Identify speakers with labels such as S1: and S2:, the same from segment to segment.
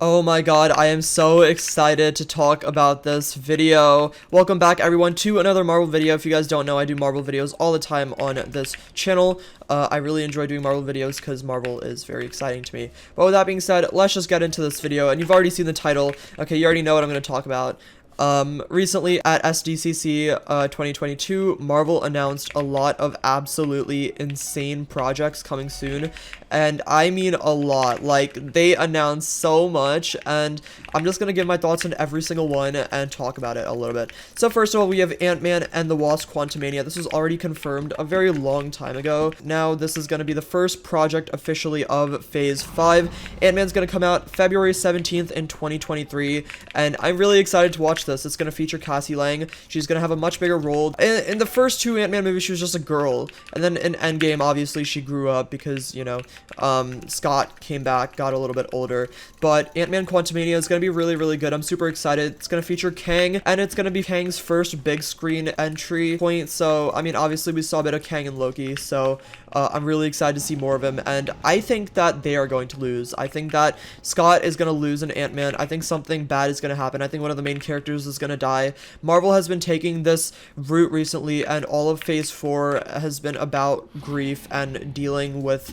S1: Oh my god, I am so excited to talk about this video. Welcome back everyone to another Marvel video. If you guys don't know, I do Marvel videos all the time on this channel. I really enjoy doing Marvel videos because Marvel is very exciting to me. But with that being said, let's just get into this video. And you've already seen the title. Okay, you already know what I'm going to talk about. Recently at SDCC 2022, Marvel announced a lot of absolutely insane projects coming soon, and I mean a lot. Like, they announced so much, and I'm just gonna give my thoughts on every single one and talk about it a little bit. So first of all, we have Antman and the Wasp Quantumania. This was already confirmed a very long time ago. Now this is gonna be the first project officially of Phase 5. Antman's gonna come out February 17th in 2023, and I'm really excited to watch this. It's going to feature Cassie Lang. She's going to have a much bigger role. In the first two Ant-Man movies, she was just a girl. And then in Endgame, obviously, she grew up because, you know, Scott came back, got a little bit older. But Ant-Man Quantumania is going to be really, really good. I'm super excited. It's going to feature Kang, and it's going to be Kang's first big screen entry point. So, I mean, obviously, we saw a bit of Kang and Loki. So, I'm really excited to see more of him. And I think that they are going to lose. I think that Scott is going to lose in Ant-Man. I think something bad is going to happen. I think one of the main characters is going to die. Marvel has been taking this route recently, and all of Phase 4 has been about grief and dealing with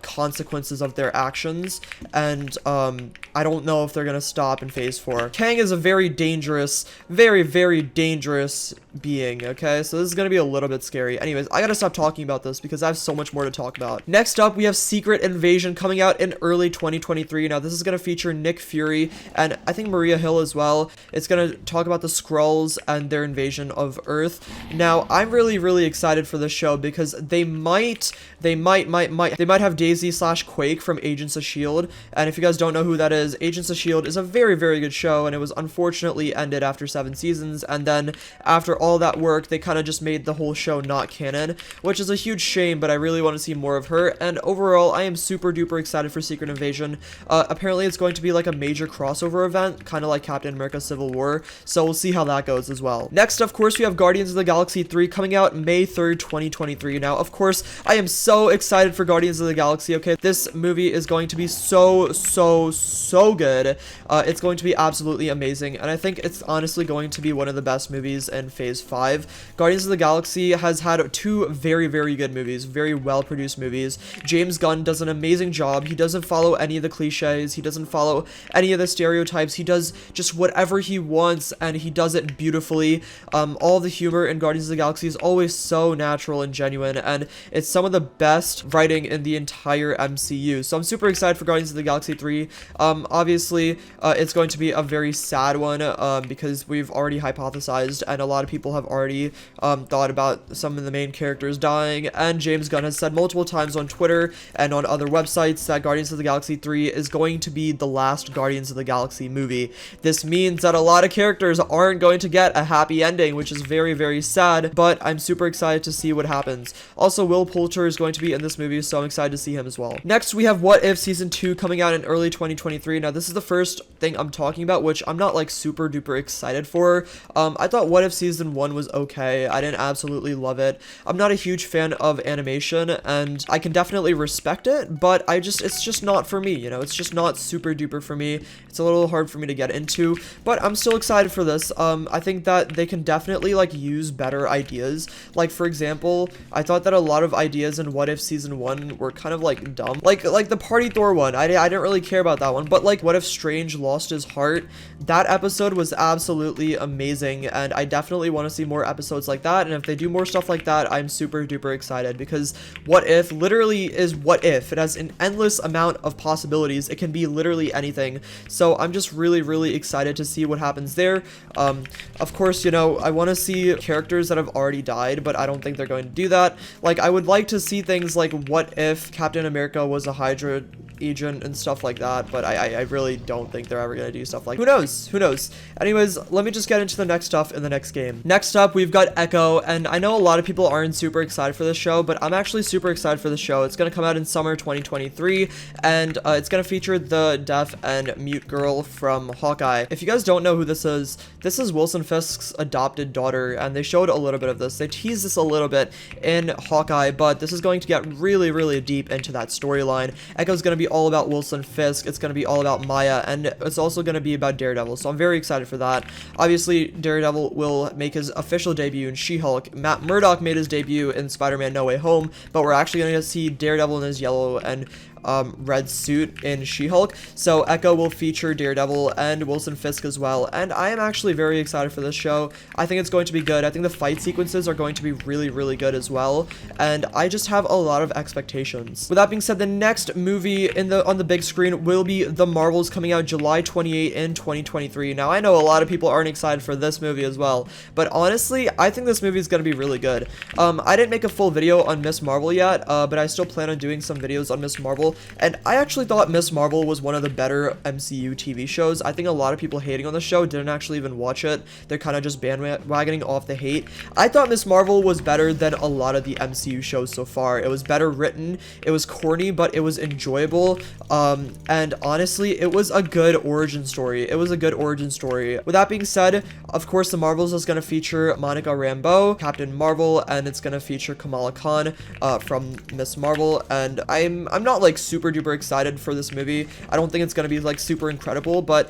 S1: consequences of their actions, and I don't know if they're gonna stop in Phase 4. Kang is a very dangerous, very dangerous being, okay? So this is gonna be a little bit scary. Anyways, I gotta stop talking about this because I have so much more to talk about. Next up, we have Secret Invasion coming out in early 2023. Now, this is gonna feature Nick Fury and I think Maria Hill as well. It's gonna talk about the Skrulls and their invasion of Earth. Now, I'm really excited for this show because they might have Daisy / Quake from Agents of S.H.I.E.L.D. And if you guys don't know who that is, Agents of S.H.I.E.L.D. is a very good show, and it was unfortunately ended after 7 seasons, and then after all that work, they kind of just made the whole show not canon, which is a huge shame, but I really want to see more of her. And overall, I am super duper excited for Secret Invasion. Apparently it's going to be like a major crossover event, kind of like Captain America Civil War, so we'll see how that goes as well. Next, of course, we have Guardians of the Galaxy 3 coming out May 3rd, 2023. Now, of course, I am so excited for Guardians of the Galaxy, okay? This movie is going to be so good. It's going to be absolutely amazing, and I think it's honestly going to be one of the best movies in Phase 5. Guardians of the Galaxy has had two very good movies, very well-produced movies. James Gunn does an amazing job. He doesn't follow any of the cliches. He doesn't follow any of the stereotypes. He does just whatever he wants, and he does it beautifully. All the humor in Guardians of the Galaxy is always so natural and genuine, and it's some of the best writing in the entire MCU. So I'm super excited for Guardians of the Galaxy 3. Obviously, it's going to be a very sad one, because we've already hypothesized, and a lot of people have already thought about some of the main characters dying, and James Gunn has said multiple times on Twitter and on other websites that Guardians of the Galaxy 3 is going to be the last Guardians of the Galaxy movie. This means that a lot of characters aren't going to get a happy ending, which is very sad, but I'm super excited to see what happens. Also, Will Poulter is going to be in this movie, so I'm excited to see him as well. Next, we have What If Season 2 coming out in early 2023. Now, this is the first thing I'm talking about, which I'm not like super duper excited for. I thought What If Season 1 was okay. I didn't absolutely love it. I'm not a huge fan of animation, and I can definitely respect it, but it's just not for me, you know? It's just not super duper for me. It's a little hard for me to get into, but I'm still excited for this. I think that they can definitely like use better ideas. Like, for example, I thought that a lot of ideas in What If Season 1 were kind of like dumb. Like the Party Thor one. I didn't really care about that one, but like What If Strange lost his heart? That episode was absolutely amazing, and I definitely want to see more episodes like that. And if they do more stuff like that, I'm super duper excited, because What If literally is what if. It has an endless amount of possibilities. It can be literally anything. So I'm just really excited to see what happens there. Of course, you know, I want to see characters that have already died, but I don't think they're going to do that. Like, I would like to see things like what if Captain America was a Hydra agent and stuff like that, but I really don't think they're ever gonna do stuff like, who knows. Anyways, let me just get into the next stuff in the next game. Next up, we've got Echo, and I know a lot of people aren't super excited for this show, but I'm actually super excited for the show. It's gonna come out in summer 2023, and it's gonna feature the deaf and mute girl from Hawkeye. If you guys don't know who this because this is Wilson Fisk's adopted daughter, and they showed a little bit of this. They teased this a little bit in Hawkeye, but this is going to get really, really deep into that storyline. Echo's going to be all about Wilson Fisk. It's going to be all about Maya, and it's also going to be about Daredevil, so I'm very excited for that. Obviously, Daredevil will make his official debut in She-Hulk. Matt Murdock made his debut in Spider-Man No Way Home, but we're actually going to see Daredevil in his yellow and red suit in She-Hulk. So Echo will feature Daredevil and Wilson Fisk as well, and I am actually very excited for this show. I think it's going to be good. I think the fight sequences are going to be really, really good as well, and I just have a lot of expectations. With that being said, the next movie on the big screen will be The Marvels, coming out July 28 in 2023. Now, I know a lot of people aren't excited for this movie as well, but honestly, I think this movie is going to be really good. I didn't make a full video on Miss Marvel yet, but I still plan on doing some videos on Miss Marvel. And I actually thought Miss Marvel was one of the better MCU TV shows. I think a lot of people hating on the show didn't actually even watch it. They're kind of just bandwagoning off the hate. I thought Miss Marvel was better than a lot of the MCU shows so far. It was better written. It was corny, but it was enjoyable. And honestly, it was a good origin story. It was a good origin story. With that being said, of course, The Marvels is going to feature Monica Rambeau, Captain Marvel, and it's going to feature Kamala Khan from Miss Marvel. And I'm not like super duper excited for this movie. I don't think it's gonna be like super incredible, but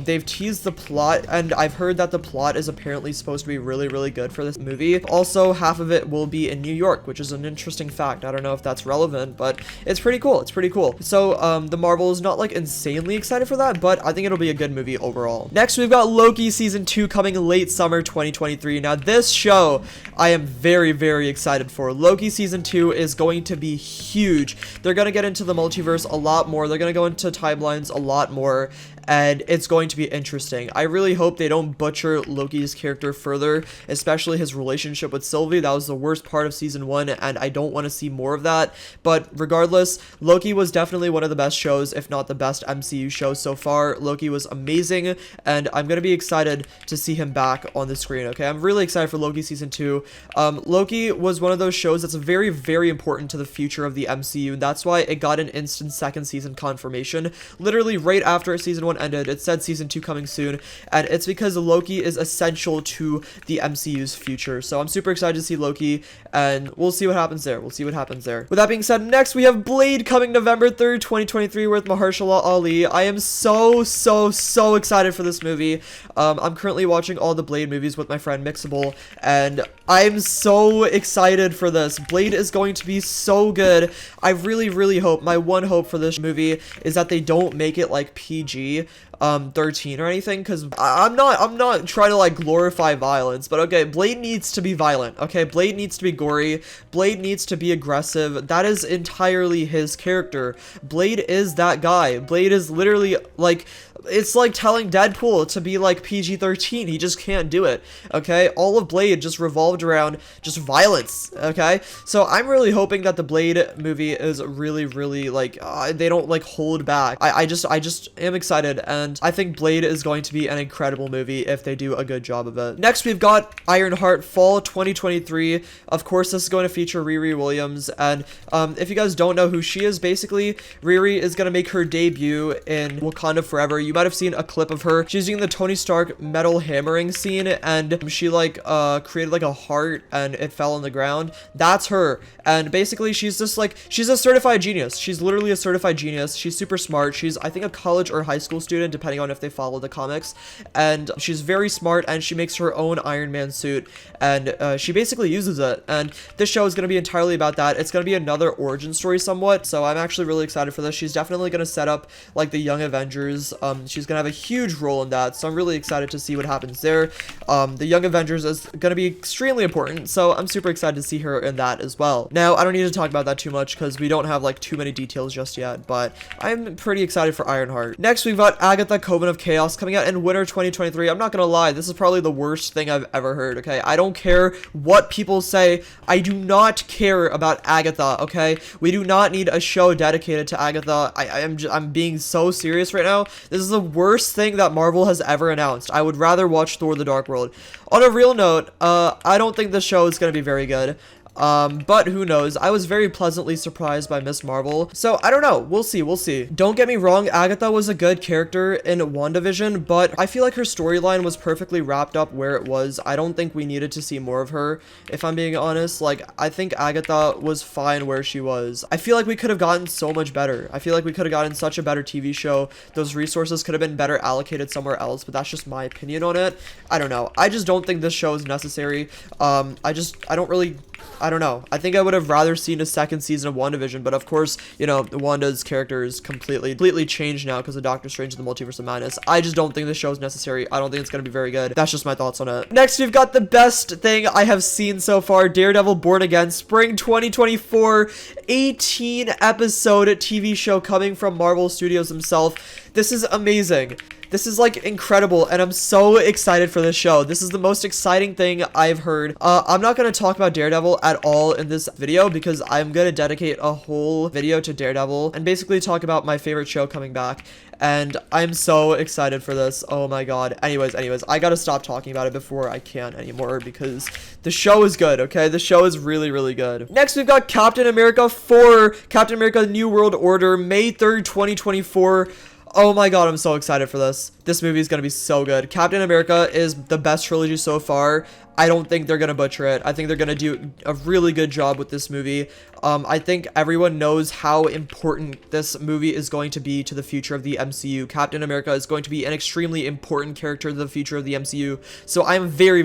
S1: they've teased the plot, and I've heard that the plot is apparently supposed to be really, really good for this movie. Also, half of it will be in New York, which is an interesting fact. I don't know if that's relevant, but it's pretty cool. It's pretty cool. So The Marvel is not like insanely excited for that, but I think it'll be a good movie overall. Next, we've got Loki season 2 coming late summer 2023. Now, this show I am very, very excited for. Loki season 2 is going to be huge. They're gonna get into the multiverse a lot more. They're gonna go into timelines a lot more, and it's going to be interesting. I really hope they don't butcher Loki's character further, especially his relationship with Sylvie. That was the worst part of season 1, and I don't want to see more of that. But regardless, Loki was definitely one of the best shows, if not the best MCU show so far. Loki was amazing, and I'm gonna be excited to see him back on the screen, okay? I'm really excited for Loki season 2. Loki was one of those shows that's very, very important to the future of the MCU, and that's why it got an instant second season confirmation. Literally right after season 1 ended, it said season 2 coming soon, and it's because Loki is essential to the MCU's future. So I'm super excited to see Loki, and we'll see what happens there. We'll see what happens there. With that being said, next we have Blade coming November 3rd, 2023 with Mahershala Ali. I am so excited for this movie. I'm currently watching all the Blade movies with my friend Mixable, and I'm so excited for this. Blade is going to be so good. I really hope, my one hope for this movie is that they don't make it like PG 13 or anything, because I'm not trying to like glorify violence, but okay, Blade needs to be violent, okay? Blade needs to be gory. Blade needs to be aggressive. That is entirely his character. Blade is that guy. Blade is literally like, it's like telling Deadpool to be like PG-13. He just can't do it, okay? All of Blade just revolved around just violence, okay? So I'm really hoping that the Blade movie is really like, they don't like hold back. I just am excited, and I think Blade is going to be an incredible movie if they do a good job of it. Next, we've got Ironheart fall 2023. Of course, this is going to feature Riri Williams, and if you guys don't know who she is, basically, Riri is going to make her debut in Wakanda Forever. You might have seen a clip of her. She's using the Tony Stark metal hammering scene, and she like created like a heart, and it fell on the ground. That's her, and basically she's just like, she's a certified genius. She's literally a certified genius. She's super smart. She's, I think, a college or high school student, depending on if they follow the comics, and she's very smart, and she makes her own Iron Man suit, and she basically uses it, and this show is going to be entirely about that. It's going to be another origin story somewhat, so I'm actually really excited for this. She's definitely going to set up like the Young Avengers. She's gonna have a huge role in that, so I'm really excited to see what happens there. The Young Avengers is gonna be extremely important, so I'm super excited to see her in that as well. Now, I don't need to talk about that too much because we don't have like too many details just yet, but I'm pretty excited for Ironheart. Next, we've got Agatha, Coven of Chaos coming out in winter 2023. I'm not gonna lie, this is probably the worst thing I've ever heard, okay? I don't care what people say. I do not care about Agatha, okay? We do not need a show dedicated to Agatha. I'm being so serious right now. This is the worst thing that Marvel has ever announced. I would rather watch Thor: The Dark World. On a real note, I don't think this show is going to be very good. But who knows? I was very pleasantly surprised by Miss Marvel. So I don't know. We'll see. We'll see. Don't get me wrong. Agatha was a good character in WandaVision, but I feel like her storyline was perfectly wrapped up where it was. I don't think we needed to see more of her, if I'm being honest. Like, I think Agatha was fine where she was. I feel like we could have gotten so much better. I feel like we could have gotten such a better TV show. Those resources could have been better allocated somewhere else, but that's just my opinion on it. I don't know. I just don't think this show is necessary. I don't know. I think I would have rather seen a second season of WandaVision, but of course, you know, Wanda's character is completely changed now because of Doctor Strange and the Multiverse of Madness. I just don't think the show is necessary. I don't think it's going to be very good. That's just my thoughts on it. Next, we've got the best thing I have seen so far, Daredevil Born Again, Spring 2024, 18-episode TV show coming from Marvel Studios himself. This is amazing. This is like incredible, and I'm so excited for this show. This is the most exciting thing I've heard. I'm not going to talk about Daredevil at all in this video because I'm going to dedicate a whole video to Daredevil and basically talk about my favorite show coming back. And I'm so excited for this. Oh my god. Anyways, I gotta stop talking about it before I can't anymore because the show is good, okay? The show is really good. Next, we've got Captain America 4, Captain America New World Order, May 3rd, 2024. Oh my god, I'm so excited for this. This movie is going to be so good. Captain America is the best trilogy so far. I don't think they're going to butcher it. I think they're going to do a really good job with this movie. I think everyone knows how important this movie is going to be to the future of the MCU. Captain America is going to be an extremely important character to the future of the MCU. So I'm very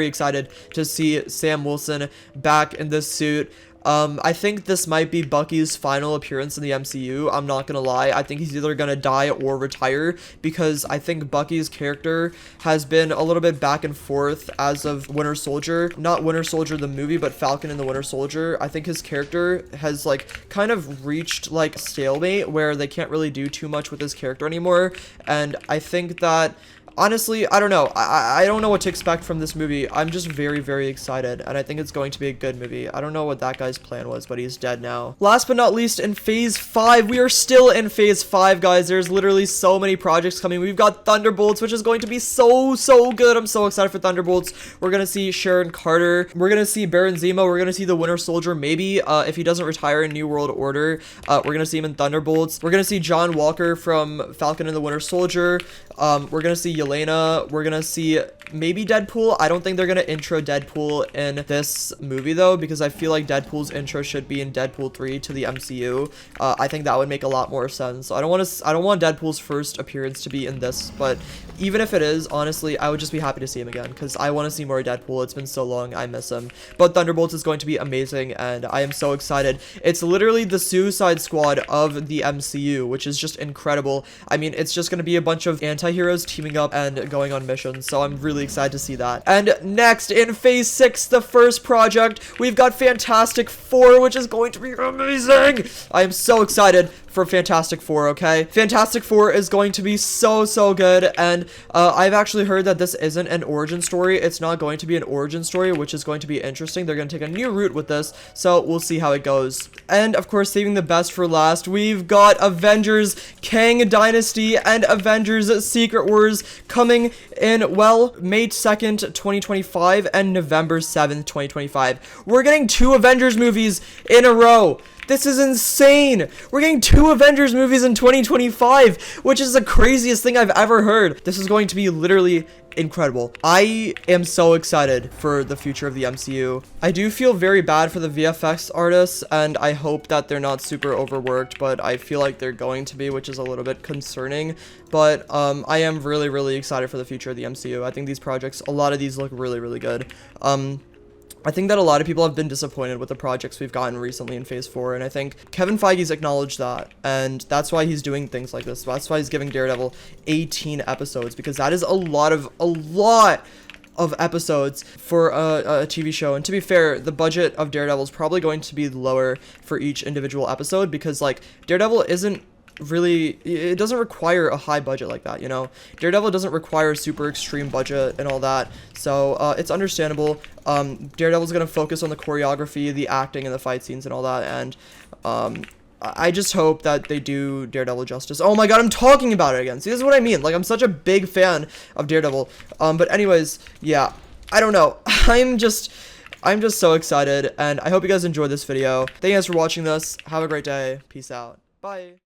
S1: excited to see Sam Wilson back in this suit. I think this might be Bucky's final appearance in the MCU. I'm not gonna lie. I think he's either gonna die or retire because I think Bucky's character has been a little bit back and forth as of Winter Soldier. Not Winter Soldier the movie, but Falcon and the Winter Soldier. I think his character has like kind of reached like stalemate where they can't really do too much with his character anymore. And I think that honestly, I don't know. I don't know what to expect from this movie. I'm just very excited, and I think it's going to be a good movie. I don't know what that guy's plan was, but he's dead now. Last but not least, in Phase 5, we are still in Phase 5, guys. There's literally so many projects coming. We've got Thunderbolts, which is going to be so good. I'm so excited for Thunderbolts. We're gonna see Sharon Carter. We're gonna see Baron Zemo. We're gonna see the Winter Soldier, maybe, if he doesn't retire in New World Order. We're gonna see him in Thunderbolts. We're gonna see John Walker from Falcon and the Winter Soldier. We're gonna see Yelena. We're gonna see maybe Deadpool. I don't think they're gonna intro Deadpool in this movie though, because I feel like Deadpool's intro should be in Deadpool 3 to the MCU. I think that would make a lot more sense. I don't want Deadpool's first appearance to be in this, but even if it is, honestly, I would just be happy to see him again because I want to see more Deadpool. It's been so long. I miss him. But Thunderbolts is going to be amazing, and I am so excited. It's literally the Suicide Squad of the MCU, which is just incredible. I mean, it's just going to be a bunch of anti-heroes teaming up and going on missions, so I'm really excited to see that. And next, in Phase 6, the first project, we've got Fantastic Four, which is going to be amazing. I am so excited for Fantastic Four, okay? Fantastic Four is going to be so good, and I've actually heard that this isn't an origin story. It's not going to be an origin story, which is going to be interesting. They're going to take a new route with this, so we'll see how it goes. And, of course, saving the best for last, we've got Avengers Kang Dynasty and Avengers Secret Wars coming in, well, May 2nd, 2025 and November 7th, 2025. We're getting 2 Avengers movies in a row. This is insane. We're getting 2 Avengers movies in 2025, which is the craziest thing I've ever heard. This is going to be literally incredible. I am so excited for the future of the MCU. I do feel very bad for the VFX artists, and I hope that they're not super overworked, but I feel like they're going to be, which is a little bit concerning. But I am really excited for the future of the MCU. I think these projects, a lot of these look really good. I think that a lot of people have been disappointed with the projects we've gotten recently in Phase 4, and I think Kevin Feige's acknowledged that, and that's why he's doing things like this. That's why he's giving Daredevil 18 episodes, because that is a lot of episodes for a TV show. And to be fair, the budget of Daredevil is probably going to be lower for each individual episode, because like Daredevil isn't really, it doesn't require a high budget like that, you know. Daredevil doesn't require a super extreme budget and all that, so it's understandable. Daredevil's gonna focus on the choreography, the acting, and the fight scenes and all that, and I just hope that they do Daredevil justice. Oh my god, I'm talking about it again. See, this is what I mean. Like, I'm such a big fan of Daredevil. But anyways, yeah, I don't know. I'm just so excited, and I hope you guys enjoyed this video. Thank you guys for watching this. Have a great day. Peace out. Bye.